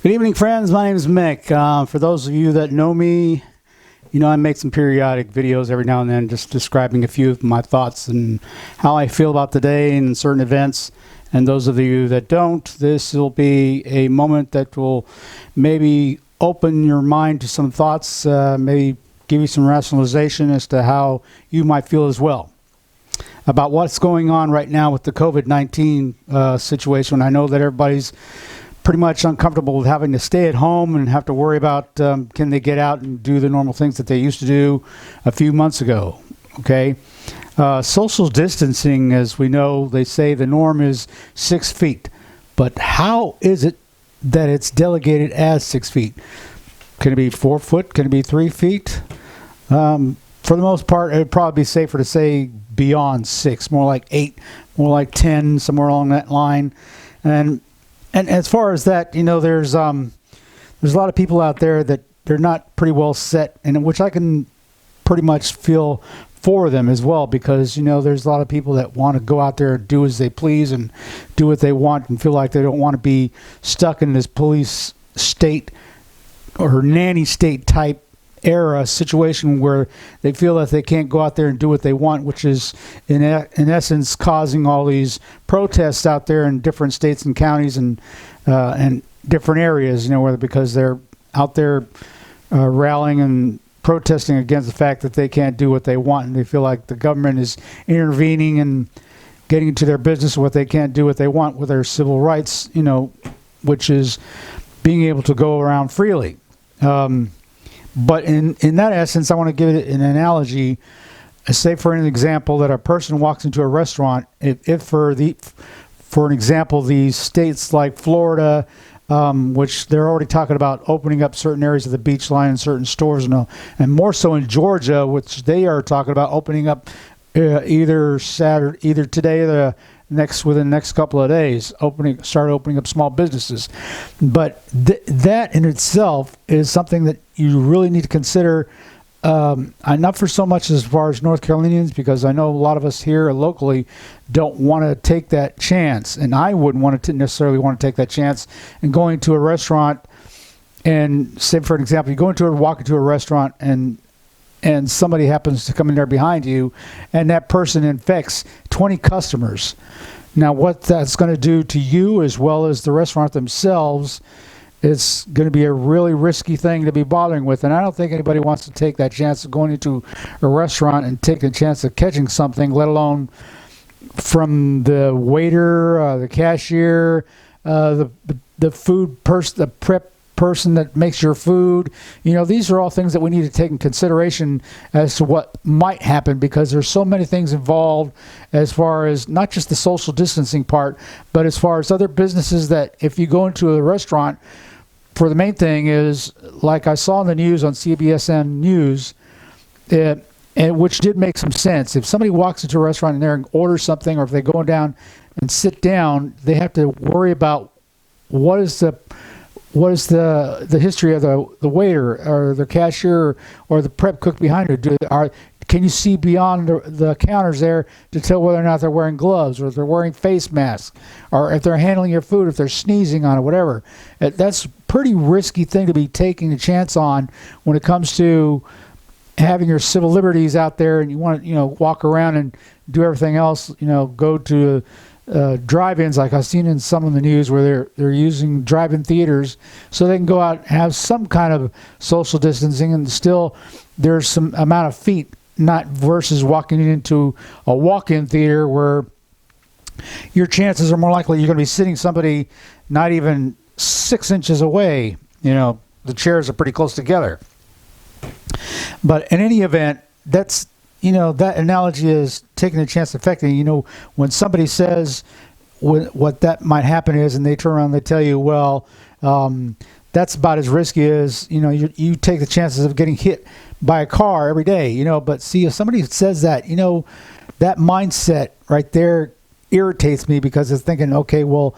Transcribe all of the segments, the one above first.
Good evening, friends. My name is Mick. For those of you that know me, you know I make some periodic videos every now and then just describing a few of my thoughts and how I feel about the day and certain events. And those of you that don't, this will be a moment that will maybe open your mind to some thoughts, maybe give you some rationalization as to how you might feel as well about what's going on right now with the COVID-19 situation. I know that everybody's pretty much uncomfortable with having to stay at home and have to worry about can they get out and do the normal things that they used to do a few months ago. Okay, social distancing, as we know, they say the norm is 6 feet, but how is it that it's delegated as 6 feet? Can it be 4 foot? Can it be 3 feet? For the most part, it'd probably be safer to say beyond 6, more like 8, more like 10, somewhere along that line. And as far as that, you know, there's a lot of people out there that they're not pretty well set, and which I can pretty much feel for them as well, because, you know, there's a lot of people that want to go out there and do as they please and do what they want and feel like they don't want to be stuck in this police state or nanny state type era situation where they feel that they can't go out there and do what they want, which is in essence causing all these protests out there in different states and counties and different areas, you know, whether because they're out there rallying and protesting against the fact that they can't do what they want, and they feel like the government is intervening and getting into their business, what they can't do what they want with their civil rights, you know, which is being able to go around freely. But in that essence, I want to give it an analogy. Say, for an example, that a person walks into a restaurant. If for an example, these states like Florida, which they're already talking about opening up certain areas of the beach line and certain stores, and more so in Georgia, which they are talking about opening up either today or within the next couple of days, start opening up small businesses. But that in itself is something that you really need to consider, not for so much as far as North Carolinians, because I know a lot of us here locally don't want to take that chance, and I wouldn't want to necessarily want to take that chance and going to a restaurant and, say for an example, you walk into a restaurant and somebody happens to come in there behind you, and that person infects 20 customers. Now, what that's going to do to you as well as the restaurant themselves, it's going to be a really risky thing to be bothering with. And I don't think anybody wants to take that chance of going into a restaurant and taking a chance of catching something, let alone from the waiter, the cashier, the food person, the prep person that makes your food. You know, these are all things that we need to take in consideration as to what might happen, because there's so many things involved as far as not just the social distancing part, but as far as other businesses that if you go into a restaurant, for the main thing is, like I saw in the news on CBSN News, and which did make some sense. If somebody walks into a restaurant in there and orders something, or if they go down and sit down, they have to worry about what is the history of the waiter or the cashier or the prep cook behind her. Can you see beyond the counters there to tell whether or not they're wearing gloves, or if they're wearing face masks, or if they're handling your food, if they're sneezing on it, whatever. That's a pretty risky thing to be taking a chance on when it comes to having your civil liberties out there, and you want to, you know, walk around and do everything else, you know, go to drive-ins, like I've seen in some of the news where they're using drive-in theaters so they can go out and have some kind of social distancing, and still there's some amount of feet, not versus walking into a walk-in theater where your chances are more likely you're going to be sitting somebody not even 6 inches away. You know, the chairs are pretty close together. But in any event, that's, you know, that analogy is taking a chance of affecting. You know, when somebody says what that might happen is, and they turn around and they tell you, well, that's about as risky as, you know, you take the chances of getting hit by a car every day, you know. But see, if somebody says that, you know, that mindset right there irritates me, because it's thinking, okay, well,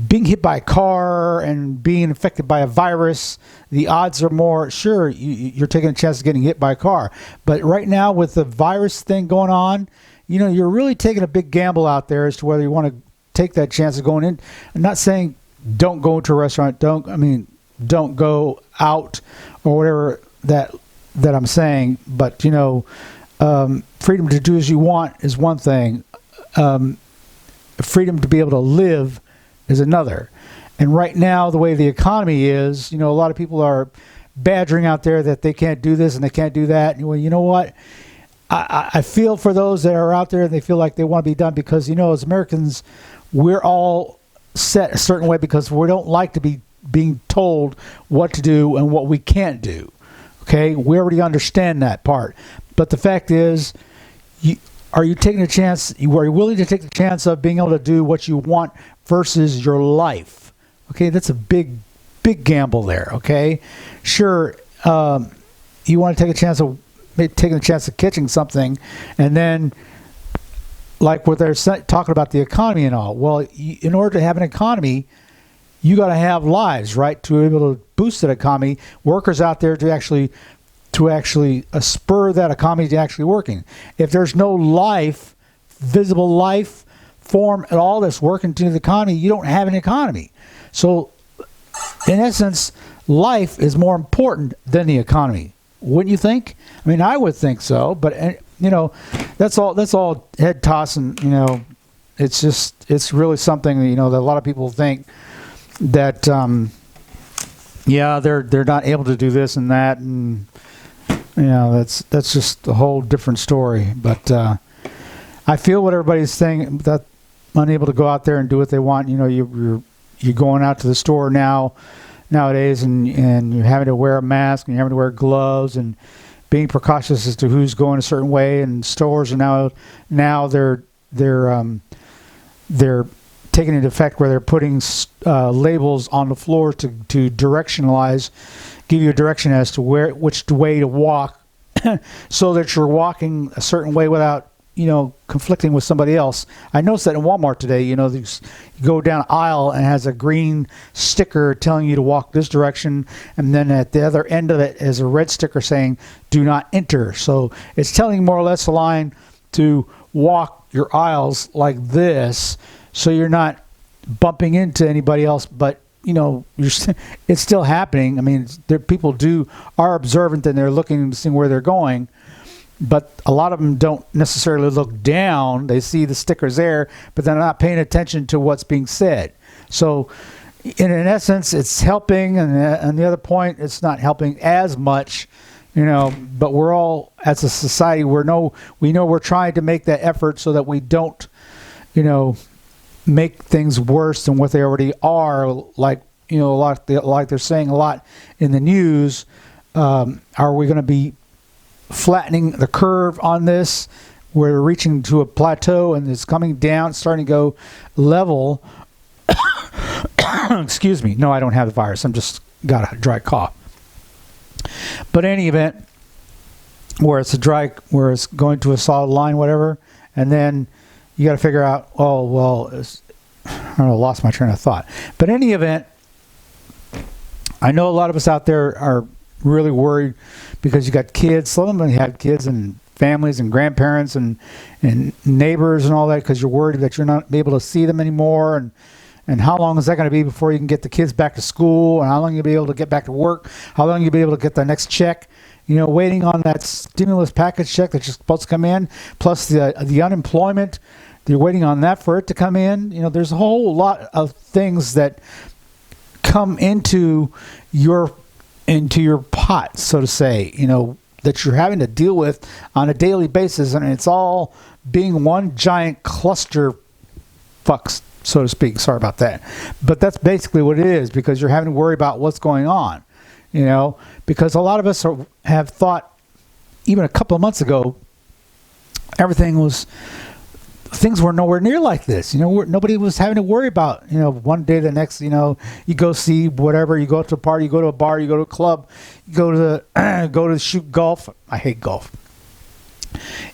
being hit by a car and being infected by a virus, the odds are more, sure, you're taking a chance of getting hit by a car. But right now with the virus thing going on, you know, you're really taking a big gamble out there as to whether you want to take that chance of going in. I'm not saying don't go into a restaurant. don't go out or whatever that I'm saying. But, you know, freedom to do as you want is one thing. Freedom to be able to live is another. And right now, the way the economy is, you know, a lot of people are badgering out there that they can't do this and they can't do that. And, well, you know what? I feel for those that are out there and they feel like they want to be done because, you know, as Americans, we're all set a certain way because we don't like to be being told what to do and what we can't do. Okay? We already understand that part. But the fact is, are you taking a chance? Are you willing to take the chance of being able to do what you want versus your life? Okay? That's a big gamble there. Okay? Sure, you want to take a chance of taking a chance of catching something, and then like what they're talking about the economy and all. Well, in order to have an economy, you got to have lives, right? To be able to boost that economy, workers out there to actually spur that economy to actually working. If there's no life, visible life form at all that's working to the economy, you don't have an economy. So, in essence, life is more important than the economy. Wouldn't you think? I mean, I would think so, but you know, that's all head tossing. You know, it's really something, you know, that a lot of people think that yeah, they're not able to do this and that, and you know, that's just a whole different story. But I feel what everybody's saying, that unable to go out there and do what they want. You know, you're going out to the store nowadays, and you're having to wear a mask, and you're having to wear gloves, and being precautious as to who's going a certain way. And stores are now they're taking into effect where they're putting labels on the floor to directionalize, give you a direction as to which way to walk, so that you're walking a certain way without, you know, conflicting with somebody else. I noticed that in Walmart today. You know, you go down an aisle and it has a green sticker telling you to walk this direction, and then at the other end of it is a red sticker saying "Do not enter." So it's telling you more or less the line to walk your aisles like this, so you're not bumping into anybody else. But you know, it's still happening. I mean, people are observant and they're looking to see where they're going. But a lot of them don't necessarily look down. They see the stickers there, but they're not paying attention to what's being said. So, in essence, it's helping, and on the other point, it's not helping as much, you know. But we're all, as a society, we know we're trying to make that effort so that we don't, you know, make things worse than what they already are. Like, you know, like they're saying a lot in the news. Are we going to be flattening the curve on this? We're reaching to a plateau and it's coming down, starting to go level. Excuse me. No, I don't have the virus. I'm just got a dry cough. But in any event, where it's going to a solid line, whatever, and then you got to figure out, oh, well, I don't know, lost my train of thought. But in any event, I know a lot of us out there are really worried because you got kids. Some of them have kids and families and grandparents and neighbors and all that, because you're worried that you're not able to see them anymore, and how long is that going to be before you can get the kids back to school, and how long you'll be able to get back to work, how long you'll be able to get the next check, you know, waiting on that stimulus package check that's just supposed to come in, plus the unemployment. You're waiting on that for it to come in. You know, there's a whole lot of things that come into your pot, so to say, you know, that you're having to deal with on a daily basis, and it's all being one giant cluster fucks, so to speak. Sorry about that, but that's basically what it is, because you're having to worry about what's going on, you know, because a lot of us have thought, even a couple of months ago, things were nowhere near like this. You know, nobody was having to worry about, you know, one day the next, you know, you go see whatever, you go to a party, you go to a bar, you go to a club, you go to shoot golf. I hate golf.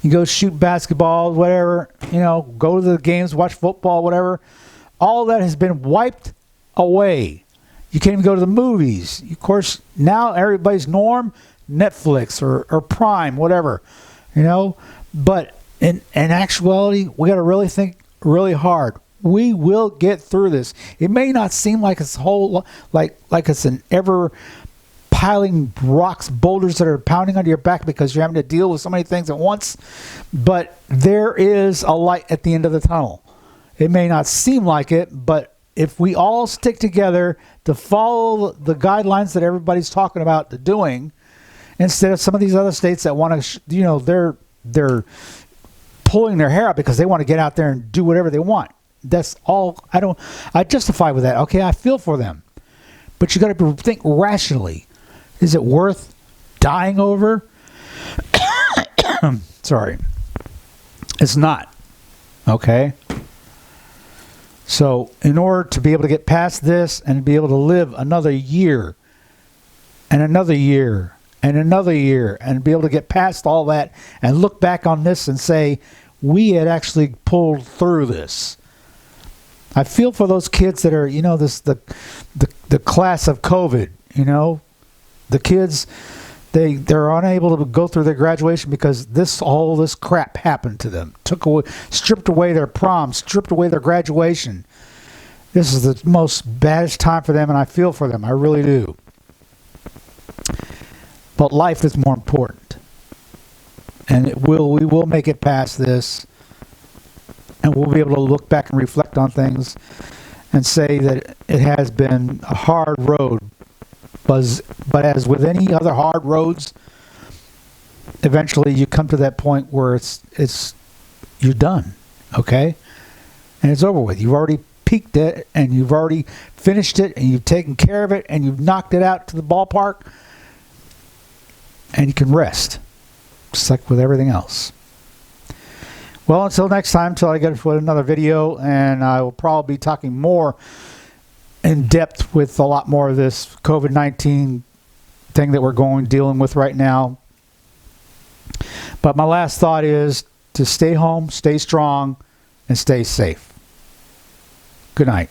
You go shoot basketball, whatever, you know, go to the games, watch football, whatever. All that has been wiped away. You can't even go to the movies. Of course, now everybody's norm, Netflix or Prime, whatever, you know. But in actuality, we got to really think really hard. We will get through this. It may not seem like it's like it's an ever piling rocks, boulders that are pounding onto your back because you're having to deal with so many things at once, but there is a light at the end of the tunnel. It may not seem like it, but if we all stick together to follow the guidelines that everybody's talking about doing, instead of some of these other states that want to, they're pulling their hair out because they want to get out there and do whatever they want. That's all. I justify with that. Okay, I feel for them, but you got to think rationally. Is it worth dying over? Sorry, it's not. Okay. So in order to be able to get past this and be able to live another year and another year and another year and be able to get past all that and look back on this and say, we had actually pulled through this. I feel for those kids that are, the class of COVID, the kids, they're unable to go through their graduation because all this crap happened to them. Stripped away their prom, stripped away their graduation. This is the most baddest time for them, and I feel for them. I really do. But life is more important. And we will make it past this. And we'll be able to look back and reflect on things and say that it has been a hard road. But as with any other hard roads, eventually you come to that point where you're done, okay? And it's over with. You've already peaked it, and you've already finished it, and you've taken care of it, and you've knocked it out to the ballpark, and you can rest, just like with everything else. Well, until next time, until I get with another video, and I will probably be talking more in depth with a lot more of this COVID-19 thing that we're dealing with right now. But my last thought is to stay home, stay strong, and stay safe. Good night.